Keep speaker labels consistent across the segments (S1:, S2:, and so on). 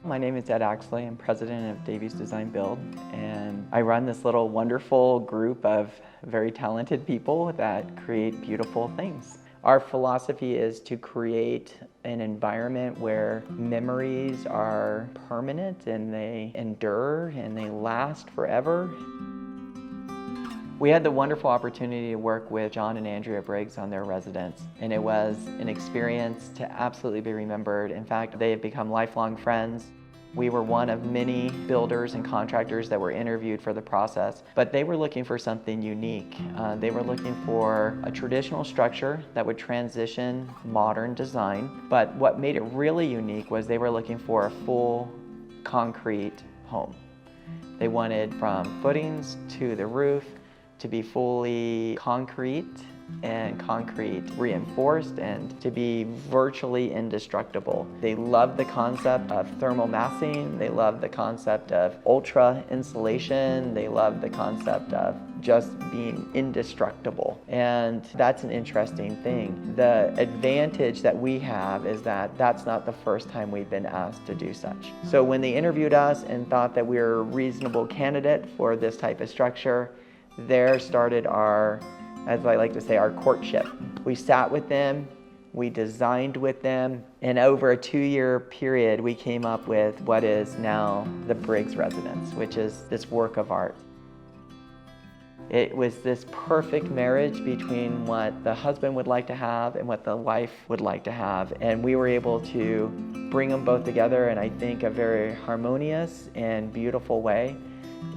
S1: My name is Ed Axley. I'm president of Davies Design Build, and I run this little wonderful group of very talented people that create beautiful things. Our philosophy is to create an environment where memories are permanent and they endure and they last forever. We had the wonderful opportunity to work with John and Andrea Briggs on their residence, and it was an experience to absolutely be remembered. In fact, they have become lifelong friends. We were one of many builders and contractors that were interviewed for the process, but they were looking for something unique. They were looking for a traditional structure that would transition modern design, but what made it really unique was they were looking for a full concrete home. They wanted from footings to the roof to be fully concrete and concrete reinforced and to be virtually indestructible. They loved the concept of thermal massing. They loved the concept of ultra insulation. They loved the concept of just being indestructible. And that's an interesting thing. The advantage that we have is that that's not the first time we've been asked to do such. So when they interviewed us and thought that we were a reasonable candidate for this type of structure, there started our, as I like to say, our courtship. We sat with them, we designed with them, and over a 2-year period, we came up with what is now the Briggs residence, which is this work of art. It was this perfect marriage between what the husband would like to have and what the wife would like to have, and we were able to bring them both together in, I think, a very harmonious and beautiful way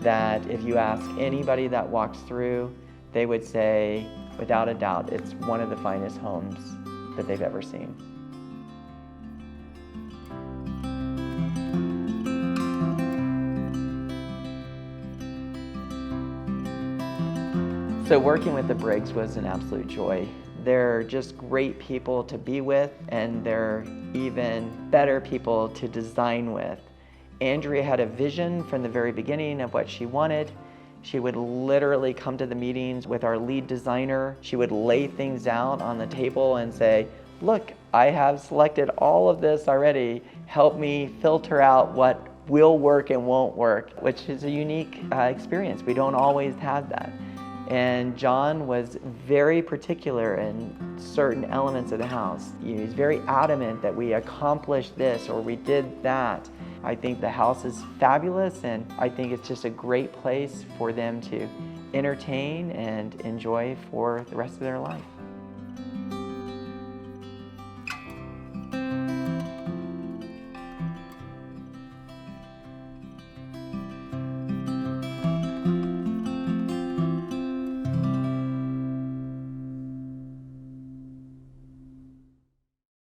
S1: that if you ask anybody that walks through, they would say, without a doubt, it's one of the finest homes that they've ever seen. So working with the Briggs was an absolute joy. They're just great people to be with, and they're even better people to design with. Andrea had a vision from the very beginning of what she wanted. She would literally come to the meetings with our lead designer. She would lay things out on the table and say, look, I have selected all of this already. Help me filter out what will work and won't work, which is a unique experience. We don't always have that. And John was very particular in certain elements of the house. He's very adamant that we accomplished this or we did that. I think the house is fabulous, and I think it's just a great place for them to entertain and enjoy for the rest of their life.